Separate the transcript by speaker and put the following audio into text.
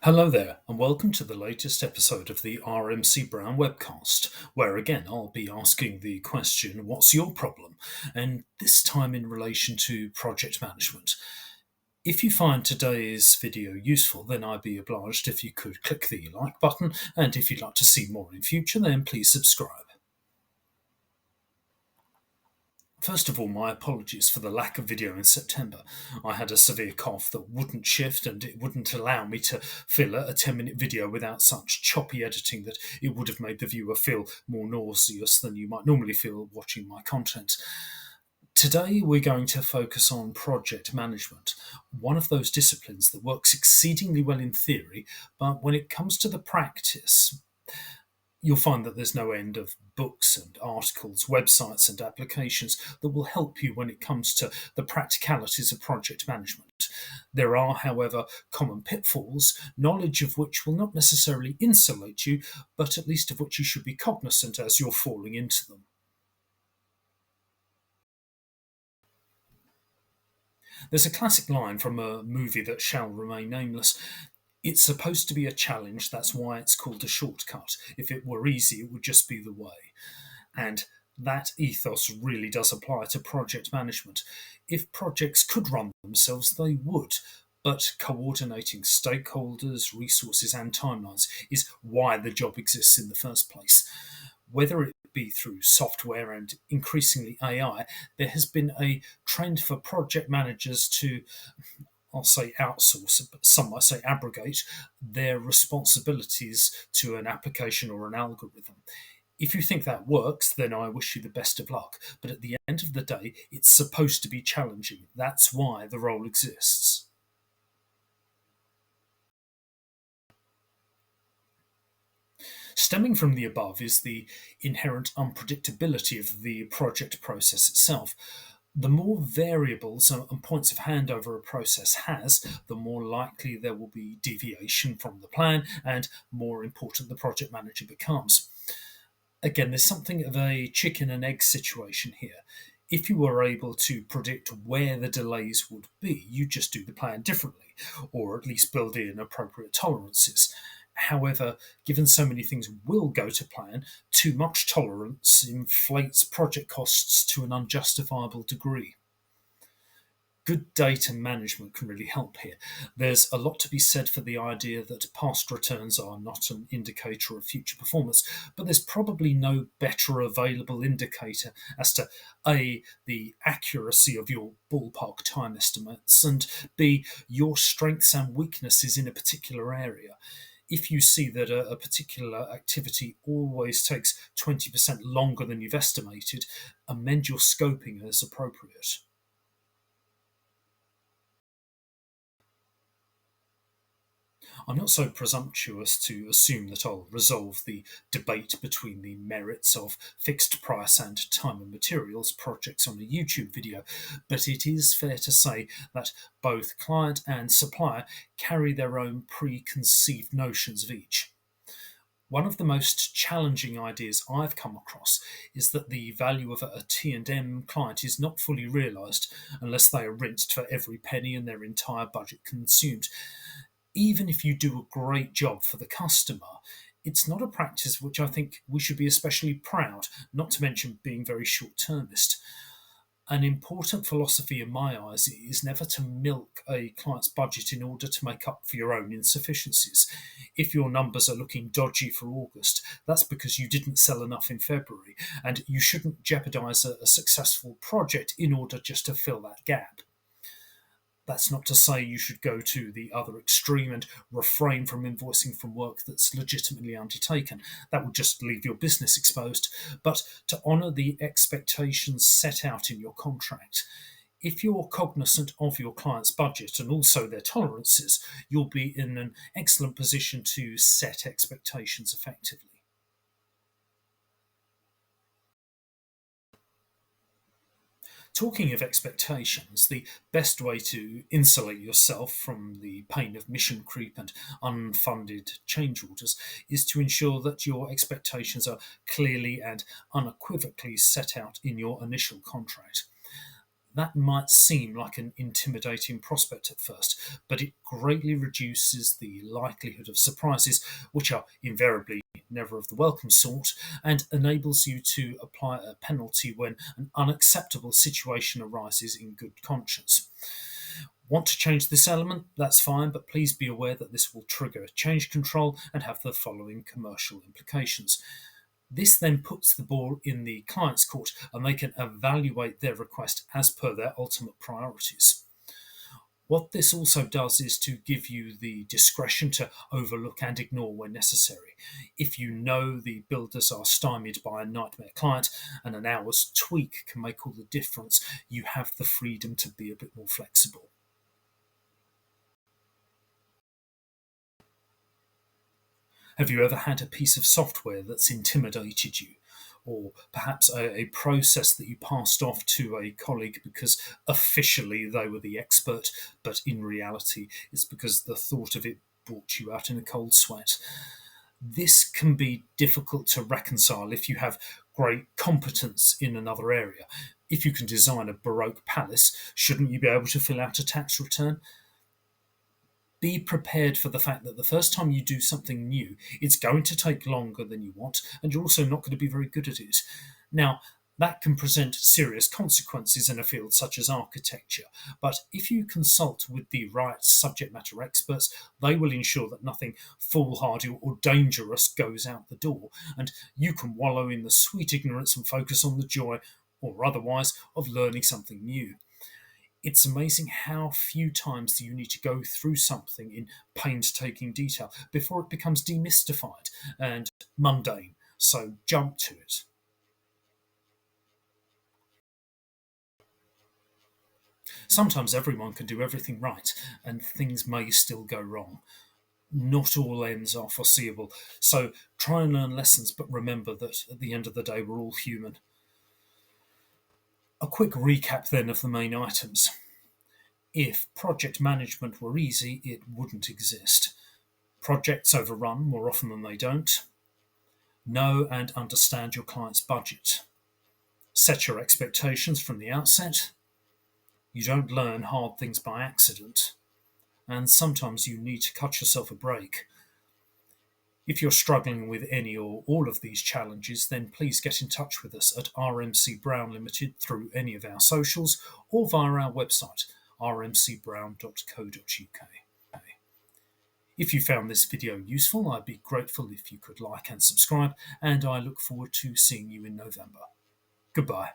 Speaker 1: Hello there, and welcome to the latest episode of the RMC Brown webcast, where again I'll be asking the question, what's your problem? And this time in relation to project management. If you find today's video useful, then I'd be obliged if you could click the like button, and if you'd like to see more in future, then please subscribe. First of all, my apologies for the lack of video in September. I had a severe cough that wouldn't shift and it wouldn't allow me to fill a 10-minute video without such choppy editing that it would have made the viewer feel more nauseous than you might normally feel watching my content. Today, we're going to focus on project management, one of those disciplines that works exceedingly well in theory, but when it comes to the practice, you'll find that there's no end of books and articles, websites and applications that will help you when it comes to the practicalities of project management. There are, however, common pitfalls, knowledge of which will not necessarily insulate you, but at least of which you should be cognizant as you're falling into them. There's a classic line from a movie that shall remain nameless. It's supposed to be a challenge, that's why it's called a shortcut. If it were easy, it would just be the way. And that ethos really does apply to project management. If projects could run themselves, they would. But coordinating stakeholders, resources, and timelines is why the job exists in the first place. Whether it be through software and increasingly AI, there has been a trend for project managers to, I'll say outsource, but some might say abrogate their responsibilities to an application or an algorithm. If you think that works, then I wish you the best of luck. But at the end of the day, it's supposed to be challenging. That's why the role exists. Stemming from the above is the inherent unpredictability of the project process itself. The more variables and points of handover a process has, the more likely there will be deviation from the plan and more important the project manager becomes. Again, there's something of a chicken and egg situation here. If you were able to predict where the delays would be, you just do the plan differently, or at least build in appropriate tolerances. However, given so many things will go to plan, too much tolerance inflates project costs to an unjustifiable degree. Good data management can really help here. There's a lot to be said for the idea that past returns are not an indicator of future performance, but there's probably no better available indicator as to A, the accuracy of your ballpark time estimates, and B, your strengths and weaknesses in a particular area. If you see that a particular activity always takes 20% longer than you've estimated, amend your scoping as appropriate. I'm not so presumptuous to assume that I'll resolve the debate between the merits of fixed price and time and materials projects on a YouTube video, but it is fair to say that both client and supplier carry their own preconceived notions of each. One of the most challenging ideas I've come across is that the value of a T&M client is not fully realised unless they are rinsed for every penny and their entire budget consumed. Even if you do a great job for the customer, it's not a practice which I think we should be especially proud, not to mention being very short termist. An important philosophy in my eyes is never to milk a client's budget in order to make up for your own insufficiencies. If your numbers are looking dodgy for August, that's because you didn't sell enough in February, and you shouldn't jeopardise a successful project in order just to fill that gap. That's not to say you should go to the other extreme and refrain from invoicing from work that's legitimately undertaken. That would just leave your business exposed. But to honour the expectations set out in your contract. If you're cognizant of your client's budget and also their tolerances, you'll be in an excellent position to set expectations effectively. Talking of expectations, the best way to insulate yourself from the pain of mission creep and unfunded change orders is to ensure that your expectations are clearly and unequivocally set out in your initial contract. That might seem like an intimidating prospect at first, but it greatly reduces the likelihood of surprises, which are invariably never of the welcome sort, and enables you to apply a penalty when an unacceptable situation arises in good conscience. Want to change this element? That's fine, but please be aware that this will trigger a change control and have the following commercial implications. This then puts the ball in the client's court and they can evaluate their request as per their ultimate priorities. What this also does is to give you the discretion to overlook and ignore when necessary. If you know the builders are stymied by a nightmare client and an hour's tweak can make all the difference, you have the freedom to be a bit more flexible. Have you ever had a piece of software that's intimidated you? Or perhaps a process that you passed off to a colleague because officially they were the expert, but in reality it's because the thought of it brought you out in a cold sweat. This can be difficult to reconcile if you have great competence in another area. If you can design a Baroque palace, shouldn't you be able to fill out a tax return? Be prepared for the fact that the first time you do something new, it's going to take longer than you want, and you're also not going to be very good at it. Now, that can present serious consequences in a field such as architecture, but if you consult with the right subject matter experts, they will ensure that nothing foolhardy or dangerous goes out the door, and you can wallow in the sweet ignorance and focus on the joy, or otherwise, of learning something new. It's amazing how few times you need to go through something in painstaking detail before it becomes demystified and mundane. So jump to it. Sometimes everyone can do everything right, and things may still go wrong. Not all ends are foreseeable. So try and learn lessons, but remember that at the end of the day, we're all human. A quick recap then of the main items. If project management were easy, it wouldn't exist. Projects overrun more often than they don't. Know and understand your client's budget. Set your expectations from the outset. You don't learn hard things by accident. And sometimes you need to cut yourself a break. If you're struggling with any or all of these challenges, then please get in touch with us at RMC Brown Limited through any of our socials or via our website, rmcbrown.co.uk. If you found this video useful, I'd be grateful if you could like and subscribe, and I look forward to seeing you in November. Goodbye.